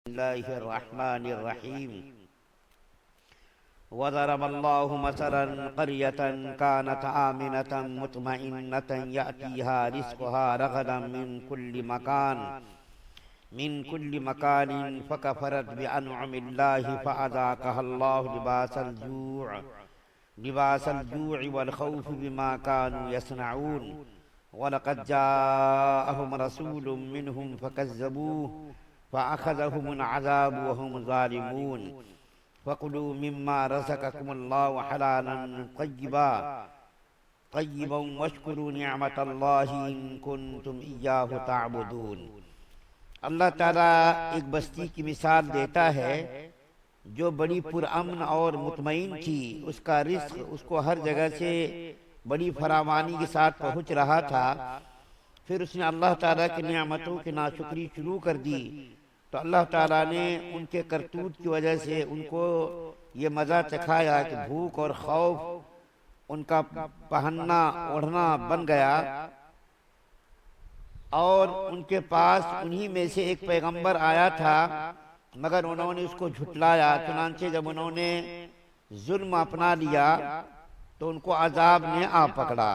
الله الرحمن الرحيم وضرب الله مثلا قرية كانت آمنة مطمئنة يأتيها رزقها رغدا من كل مكان فكفرت بأنعم الله فأذاقها الله لباس الجوع والخوف بما كانوا يصنعون ولقد جاءهم رسول منهم فكذبوه فأخذهم العذاب وهم ظالمون فكلوا مما رزقكم الله حلالا طيبا واشكروا نعمة الله إن كنتم إياه تعبدون۔ اللہ تعالیٰ ایک بستی کی مثال دیتا ہے جو بڑی پرامن اور مطمئن تھی، اس کا رزق اس کو ہر جگہ سے بڑی فراوانی کے ساتھ پہنچ رہا تھا، پھر اس نے اللہ تعالیٰ کی نعمتوں کی ناشکری شروع کر دی تو اللہ تعالیٰ نے ان کے کرتوت کی وجہ سے ان کو یہ مزہ چکھایا کہ بھوک اور خوف ان کا پہننا اوڑھنا بن گیا، اور ان کے پاس انہی میں سے ایک پیغمبر آیا تھا مگر انہوں نے اس کو جھٹلایا۔ چنانچہ جب انہوں نے ظلم اپنا لیا تو ان کو عذاب نے آ پکڑا۔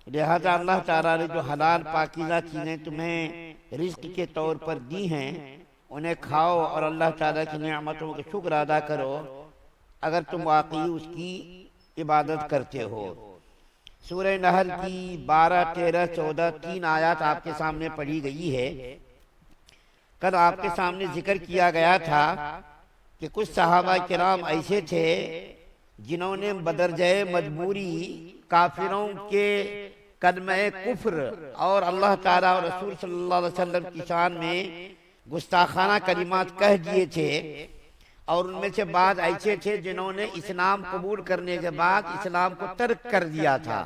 لہذا اللہ تعالیٰ نے جو حلال پاکیزہ چیزیں تمہیں رزق کے طور پر دی ہیں انہیں کھاؤ اور اللہ تعالیٰ کی نعمتوں کا شکر ادا کرو اگر تم واقعی اس کی عبادت کرتے ہو۔ سورہ نحل کی 12، 13، 14 تین آیات آپ کے سامنے پڑھی گئی ہے۔ کل آپ کے سامنے ذکر کیا گیا تھا کہ کچھ صحابہ کرام ایسے تھے جنہوں نے بدرجہ مجبوری کافروں کے کلمہ کفر اور اللہ تعالیٰ اور رسول صلی اللہ علیہ وسلم کی شان میں گستاخانہ کلمات کہہ دیے تھے، اور ان میں سے بعض ایسے تھے جنہوں نے اسلام قبول کرنے کے بعد اسلام کو ترک کر دیا تھا۔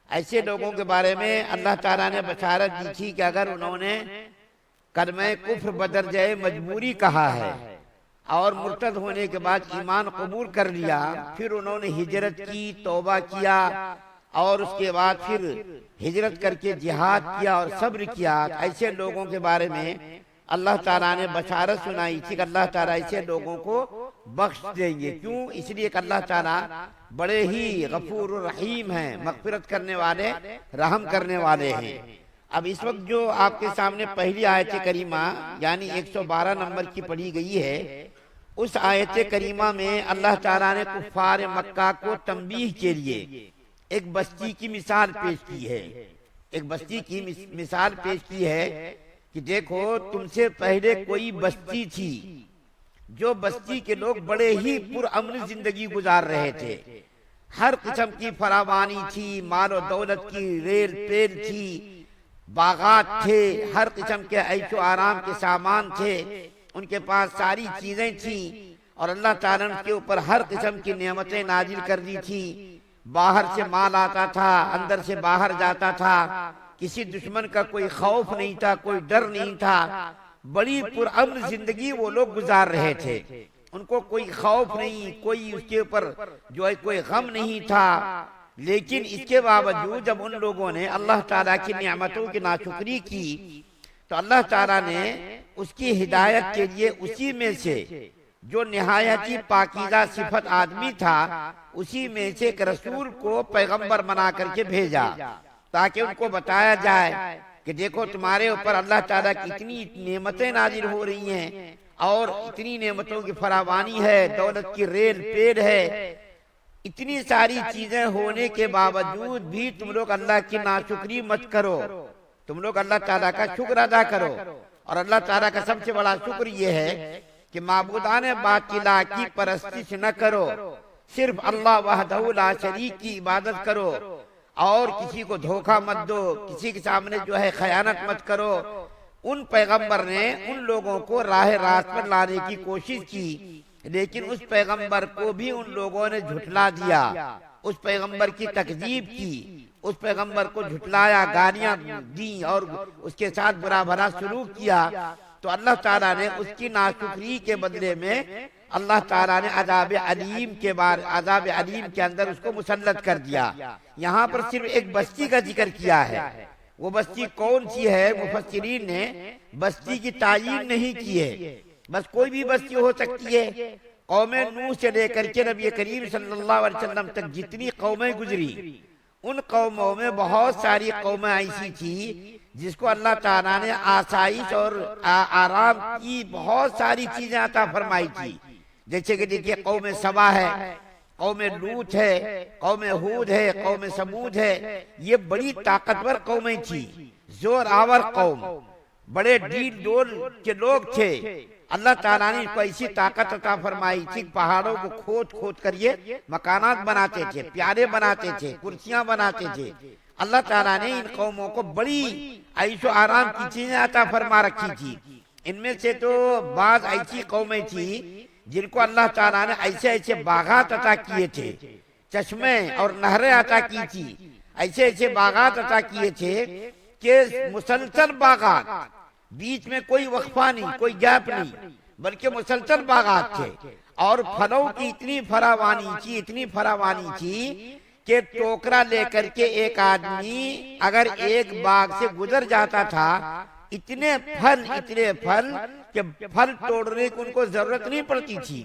ایسے لوگوں کے بارے میں اللہ تعالیٰ نے بشارت دی تھی کہ اگر انہوں نے کلمہ کفر بدرجہ مجبوری کہا ہے اور مرتد ہونے کے بعد ایمان قبول کر لیا، پھر انہوں نے ہجرت کی، توبہ کیا اور اس کے بعد پھر ہجرت کر کے جہاد کیا اور صبر کیا، ایسے لوگوں کے بارے میں اللہ تعالیٰ نے بشارت سنائی تھی کہ اللہ تعالیٰ ایسے لوگوں کو بخش دیں گے۔ کیوں؟ اس لیے کہ اللہ تعالیٰ بڑے ہی غفور الرحیم ہیں، مغفرت کرنے والے، رحم کرنے والے ہیں۔ اب اس وقت جو آپ کے سامنے پہلی آیت کریمہ یعنی 112 نمبر کی پڑھی گئی ہے، اس آیت کریمہ میں اللہ تعالیٰ نے کفار مکہ کو تنبیہ کے لیے ایک بستی کی مثال پیش کی ہے۔ ایک بستی کی مثال پیش کی ہے کہ دیکھو تم سے پہلے کوئی بستی تھی، جو بستی کے لوگ بڑے ہی پرامن زندگی گزار رہے تھے، ہر قسم کی فراوانی تھی، مال و دولت کی ریل پیل تھی، باغات تھے، ہر قسم کے عیش و آرام کے سامان تھے، ان کے پاس ساری چیزیں تھیں، اور اللہ تعالیٰ نے ان کے اوپر ہر قسم کی نعمتیں نازل کر دی تھی۔ باہر سے مال آتا تھا، اندر سے باہر جاتا تھا، کسی دشمن کا کوئی خوف نہیں تھا، کوئی ڈر نہیں تھا، بڑی پرامن زندگی وہ لوگ گزار رہے تھے، ان کو کوئی خوف نہیں، کوئی اس کے اوپر جو ہے کوئی غم نہیں تھا۔ لیکن اس کے باوجود جب ان لوگوں نے اللہ تعالیٰ کی نعمتوں کی ناشکری کی تو اللہ تعالیٰ نے اس کی ہدایت کے لیے اسی میں سے جو نہایت ہی پاکیزہ صفت آدمی تھا اسی میں سے ایک رسول کو پیغمبر بنا کر کے بھیجا تاکہ ان کو بتایا جائے کہ دیکھو تمہارے اوپر اللہ تعالیٰ کی اتنی نعمتیں نازل ہو رہی ہیں اور اتنی نعمتوں کی فراوانی ہے، دولت کی ریل پیل ہے، اتنی ساری چیزیں ہونے کے باوجود بھی تم لوگ اللہ کی ناشکری مت کرو، تم لوگ اللہ تعالیٰ کا شکر ادا کرو۔ اور اللہ تعالیٰ کا سب سے بڑا شکر یہ ہے کہ معبودان باطلہ کی پرستش نہ کرو، صرف اللہ وحدہ لا شریک کی عبادت کرو، اور کسی کو دھوکہ مت دو، کسی کے سامنے جو ہے خیانت مت کرو۔ ان پیغمبر نے ان لوگوں کو راہ راست پر لانے کی کوشش کی، لیکن اس پیغمبر کو بھی ان لوگوں نے جھٹلا دیا، اس پیغمبر کی تکذیب کی، اس پیغمبر کو جھٹلایا، گالیاں دیں اور اس کے ساتھ برا بھلا سلوک کیا، تو اللہ تعالیٰ نے اس کی ناشکری کے بدلے میں اللہ تعالیٰ نے عذاب علیم کے اندر اس کو مسلط کر دیا۔ یہاں پر صرف ایک بستی کا ذکر کیا ہے، وہ بستی کون سی ہے؟ مفسرین نے بستی کی تعیین نہیں کی ہے، بس کوئی بھی بستی ہو سکتی ہے۔ قوم نوح سے لے کر کے نبی کریم صلی اللہ علیہ وسلم تک جتنی قومیں گزری، ان قوموں میں بہت ساری قومیں ایسی تھی جس کو اللہ تعالیٰ نے آسائش اور آرام کی بہت ساری چیزیں عطا فرمائی تھی۔ جیسے کہ دیکھیے قوم سبا ہے، قوم لوط ہے، قوم ہود ہے، قوم سمود ہے، یہ بڑی طاقتور قومیں تھی، زور آور قوم، بڑے ڈیل ڈول کے لوگ تھے۔ اللہ تعالیٰ نے کو ایسی طاقت عطا فرمائی تھی، پہاڑوں کو کھود کھود کر یہ مکانات بناتے تھے، پیالے بناتے تھے، کرسیاں بناتے تھے۔ اللہ تعالیٰ نے ان قوموں کو بڑی عیش و آرام کی چیزیں عطا فرما رکھی تھی۔ ان میں سے تو بعض ایسی قومیں تھی جن کو اللہ تعالیٰ نے ایسے ایسے باغات عطا کیے تھے، چشمے اور نہریں عطا کی تھی، ایسے ایسے باغات عطا کیے تھے کہ مسلسل باغات، بیچ میں کوئی وقفہ نہیں، کوئی گیپ نہیں، بلکہ مسلسل باغات تھے۔ اور پھلوں کی اتنی فراوانی تھی، اتنی فراوانی تھی کہ ٹوکرا لے کر کے ایک آدمی اگر ایک باغ سے گزر جاتا تھا، اتنے پھل کہ پھل توڑنے کی ان کو ضرورت نہیں پڑتی تھی،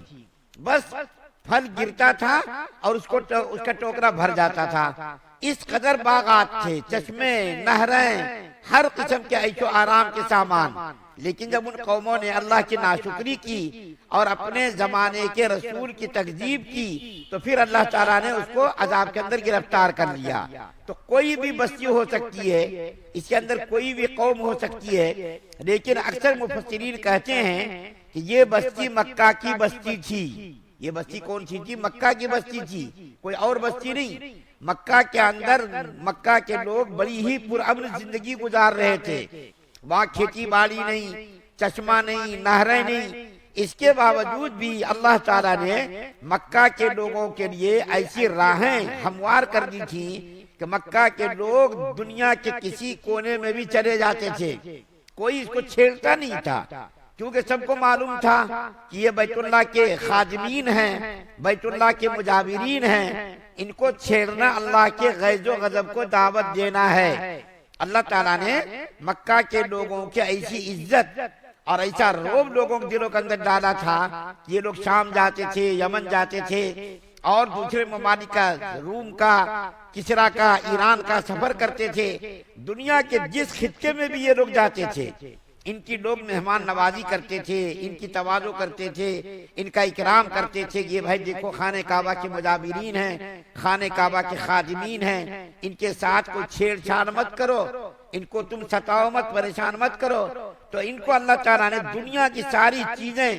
بس پھل گرتا تھا اور اس کا ٹوکرا بھر جاتا تھا۔ اس قدر باغات تھے، چشمے، نہریں، ہر قسم کے عیش و آرام کے سامان۔ لیکن جب ان قوموں نے اللہ کی ناشکری کی اور اپنے زمانے کے رسول کی تکذیب کی تو پھر اللہ تعالیٰ نے اس کو عذاب کے اندر گرفتار کر لیا۔ تو کوئی بھی بستی ہو سکتی ہے، اس کے اندر کوئی بھی قوم ہو سکتی ہے، لیکن اکثر مفسرین کہتے ہیں کہ یہ بستی مکہ کی بستی تھی۔ یہ بستی کون سی تھی؟ مکہ کی بستی تھی، کوئی اور بستی نہیں۔ مکہ کے اندر مکہ کے لوگ بڑی ہی پرامن زندگی گزار رہے تھے، وہاں کھیتی باڑی نہیں، چشمہ نہیں، نہریں نہیں۔ اس کے باوجود بھی اللہ تعالیٰ نے مکہ کے لوگوں کے لیے ایسی راہیں ہموار کر دی تھی کہ مکہ کے لوگ دنیا کے کسی کونے میں بھی چلے جاتے تھے، کوئی اس کو چھیڑتا نہیں تھا، کیونکہ سب کو معلوم تھا کہ یہ بیت اللہ کے خادمین ہیں، بیت اللہ کے مجاورین ہیں، ان کو چھیڑنا اللہ کے غیظ و غضب کو دعوت دینا ہے۔ اللہ تعالیٰ نے مکہ کے لوگوں کی ایسی عزت اور ایسا روب لوگوں کے دلوں کے اندر ڈالا تھا کہ یہ لوگ شام جاتے تھے، یمن جاتے تھے اور دوسرے ممالک کا، روم کا، کسرا کا، ایران کا سفر کرتے تھے۔ دنیا کے جس خطے میں بھی یہ لوگ جاتے تھے، ان کی لوگ مہمان نوازی کرتے تھے، ان کی تواضع کرتے تھے، ان کا اکرام کرتے تھے کہ یہ بھائی دیکھو خانہ کعبہ کے مجاورین ہیں، خانہ کعبہ کے خادمین ہیں، ان کے ساتھ کوئی چھیڑ چھاڑ مت کرو، ان کو تم ستاؤ مت، پریشان مت کرو۔ تو ان کو اللہ تعالیٰ نے دنیا کی ساری چیزیں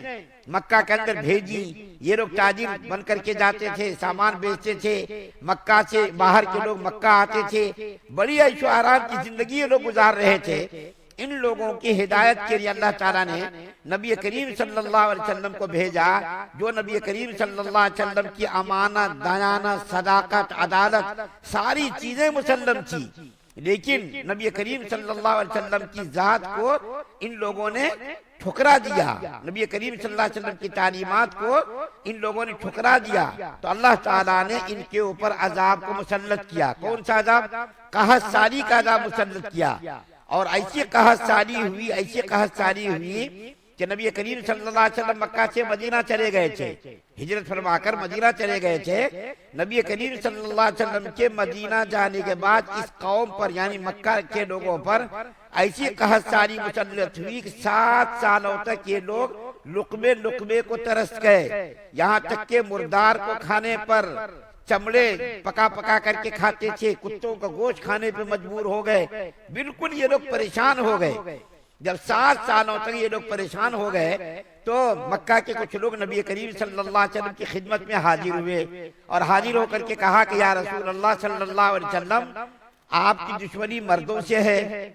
مکہ کے اندر بھیجی۔ یہ لوگ تاجر بن کر کے جاتے تھے، سامان بیچتے تھے، مکہ سے باہر کے لوگ مکہ آتے تھے، بڑی عیش و آرام کی زندگی یہ لوگ گزار رہے تھے۔ ان لوگوں کی ہدایت کے لیے اللہ تعالیٰ نے نبی کریم صلی اللہ علیہ وسلم کو بھیجا، جو نبی کریم صلی اللہ علیہ وسلم کی امانت، دیانت، صداقت، عدالت ساری چیزیں مسلم تھی، لیکن نبی کریم صلی اللہ علیہ وسلم کی ذات کو ان لوگوں نے ٹھکرا دیا، نبی کریم صلی اللہ علیہ وسلم کی تعلیمات کو ان لوگوں نے ٹھکرا دیا، تو اللہ تعالیٰ نے ان کے اوپر عذاب کو مسلط کیا۔ کون سا عذاب؟ قحط سالی کا عذاب مسلط کیا۔ اور ایسی قحط سالی ہوئی کہ نبی کریم صلی اللہ علیہ وسلم مکہ سے مدینہ چلے گئے تھے، ہجرت فرما کر مدینہ چلے گئے تھے۔ نبی کریم صلی اللہ علیہ وسلم کے مدینہ جانے کے بعد اس قوم پر یعنی مکہ کے لوگوں پر ایسی قحط سالی مسلط ہوئی کہ 7 سالوں تک یہ لوگ لقمے کو ترس گئے، یہاں تک کہ مردار کو کھانے پر، چمڑے پکا کر کے کھاتے تھے، کتوں کا گوشت کھانے پہ مجبور ہو گئے، بالکل یہ لوگ پریشان ہو گئے۔ جب 7 سالوں تک یہ لوگ پریشان ہو گئے تو مکہ کے کچھ لوگ نبی کریم صلی اللہ علیہ وسلم کی خدمت میں حاضر ہوئے اور حاضر ہو کر کے کہا کہ یا رسول اللہ صلی اللہ علیہ وسلم، آپ کی دشمنی مردوں سے ہے،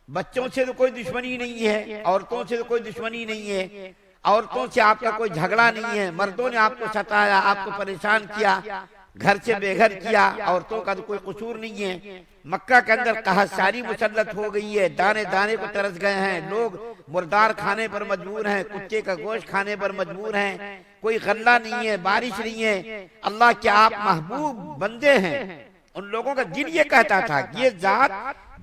بچوں سے تو کوئی دشمنی نہیں ہے، عورتوں سے تو کوئی دشمنی نہیں ہے، عورتوں سے آپ کا کوئی جھگڑا نہیں ہے، مردوں نے آپ کو ستایا، آپ کو پریشان کیا، گھر سے بے گھر کیا، عورتوں کا تو کوئی قصور نہیں ہے۔ مکہ کے اندر قحط سالی مسلط ہو گئی ہے، دانے دانے کو ترس گئے ہیں، لوگ مردار کھانے پر مجبور ہیں، کتے کا گوشت کھانے پر مجبور ہیں، کوئی غلہ نہیں ہے، بارش نہیں ہے۔ اللہ کے آپ محبوب بندے ہیں، ان لوگوں کا دل یہ کہتا تھا کہ یہ ذات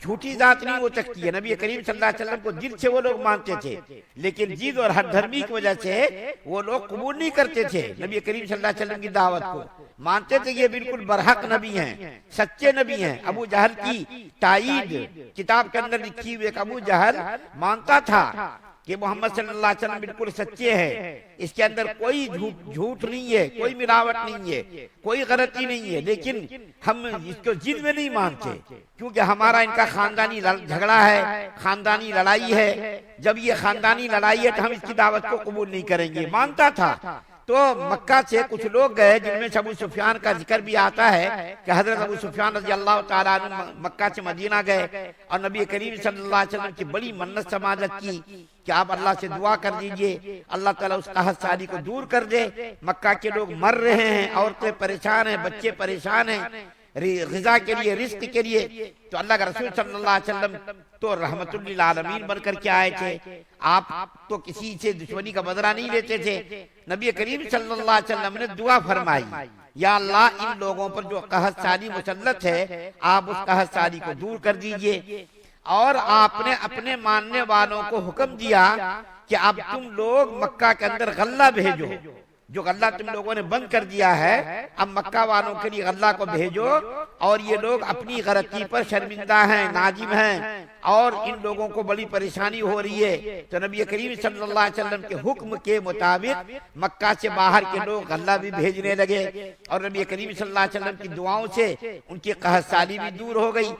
جھوٹی ذات نہیں ہو سکتی ہے. نبی کریم صلی اللہ علیہ وسلم کو دل سے وہ لوگ مانتے تھے لیکن ضد اور ہٹ دھرمی کی وجہ سے وہ لوگ قبول نہیں کرتے تھے نبی کریم صلی اللہ علیہ وسلم کی دعوت کو. مانتے تھے یہ بالکل برحق نبی ہیں, سچے نبی ہیں. ابو جہل کی تائید کتاب کے اندر لکھی ہوئی ایک ابو جہل مانتا تھا کہ محمد صلی اللہ علیہ وسلم بالکل سچے ہیں, اس کے اندر کوئی جھوٹ نہیں ہے, کوئی ملاوٹ نہیں ہے, کوئی غلطی نہیں ہے, لیکن ہم اس کو ضد میں نہیں مانتے کیونکہ ہمارا ان کا خاندانی جھگڑا ہے, خاندانی لڑائی ہے. جب یہ خاندانی لڑائی ہے تو ہم اس کی دعوت کو قبول نہیں کریں گے. مانتا تھا. تو مکہ سے کچھ لوگ گئے جن میں سے ابو سفیان کا ذکر بھی آتا ہے کہ حضرت ابو سفیان رضی اللہ تعالیٰ عنہ مکہ سے مدینہ گئے اور نبی کریم صلی اللہ علیہ وسلم کی بڑی منت سماجت کی کہ آپ اللہ سے دعا کر دیجئے, اللہ تعالیٰ اس قحط سالی کو دور کر دے. مکہ کے لوگ مر رہے ہیں, عورتیں پریشان ہیں, بچے پریشان ہیں غذا کے لیے, رزق کے لیے. تو اللہ کا رسول صلی اللہ علیہ وسلم تو رحمت للعالمین بن کر کے آئے تھے. آپ تو کسی سے دشمنی کا بدلہ نہیں لیتے تھے. نبی کریم صلی اللہ علیہ وسلم نے دعا فرمائی, یا اللہ ان لوگوں پر جو قحط سالی مسلط ہے آپ اس قحط سالی کو دور کر دیجئے. اور آپ نے اپنے ماننے والوں کو حکم دیا کہ اب تم لوگ مکہ کے اندر غلہ بھیجو, جو غلہ تم لوگوں نے بند کر دیا ہے اب مکہ والوں کے لیے غلہ کو بھیجو. اور یہ لوگ اپنی غلطی پر شرمندہ ہیں, نادم ہیں اور ان لوگوں کو بڑی پریشانی ہو رہی ہے. تو نبی کریم صلی اللہ علیہ وسلم کے حکم کے مطابق مکہ سے باہر کے لوگ غلہ بھی بھیجنے لگے اور نبی کریم صلی اللہ علیہ وسلم کی دعاؤں سے ان کی قحط سالی بھی دور ہو گئی.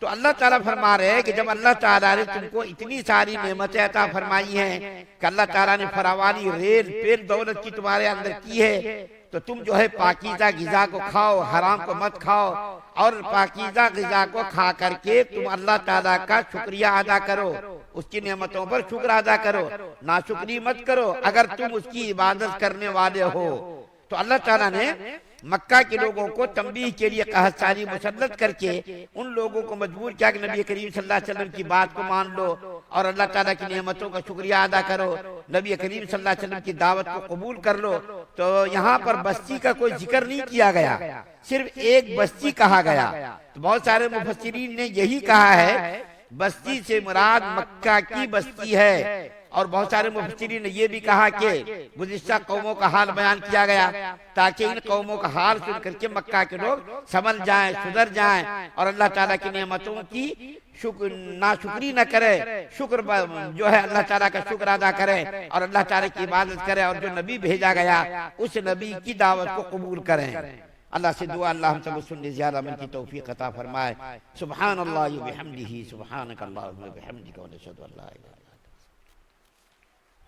تو اللہ تعالیٰ فرما رہے ہیں کہ جب اللہ تعالیٰ نے تم کو اتنی ساری نعمتیں عطا فرمائی ہیں کہ اللہ تعالیٰ نے فراوانی ریل پیل دولت کی تمہارے اندر کی ہے, تو تم جو ہے پاکیزہ غذا کو کھاؤ, حرام کو مت کھاؤ اور پاکیزہ غذا کو کھا کر کے تم اللہ تعالیٰ کا شکریہ ادا کرو, اس کی نعمتوں پر شکر ادا کرو, ناشکری مت کرو اگر تم اس کی عبادت کرنے والے ہو. تو اللہ تعالیٰ نے مکہ کے لوگوں کو تنبیہ کے لیے قحط سالی مسلط کر کے ان لوگوں کو مجبور کیا کہ نبی کریم صلی اللہ علیہ وسلم کی بات کو مان لو اور اللہ تعالیٰ کی نعمتوں کا شکریہ ادا کرو, نبی کریم صلی اللہ علیہ وسلم کی دعوت کو قبول کر لو. تو یہاں پر بستی کا کوئی ذکر نہیں کیا گیا, صرف ایک بستی کہا گیا. تو بہت سارے مفسرین نے یہی کہا ہے بستی سے مراد مکہ کی بستی ہے, اور بہت سارے مفسرین نے یہ بھی کہا کہ گزشتہ قوموں کا حال بیان کیا گیا تاکہ ان قوموں کا حال سن کر کے مکہ کے لوگ سنبھل جائیں, سدھر جائیں اور اللہ تعالیٰ کی نعمتوں کی ناشکری نہ کرے, شکر جو ہے اللہ تعالیٰ کا شکر ادا کرے اور اللہ تعالیٰ کی عبادت کرے اور جو نبی بھیجا گیا اس نبی کی دعوت کو قبول کریں. اللہ سے دعا اللہ ہم سب سننے زیادہ من کی توفیق عطا فرمائے. سبحان اللہ و بحمدہ, سبحانک اللہم و بحمدک, و نشہد ان لا الہ الا انت.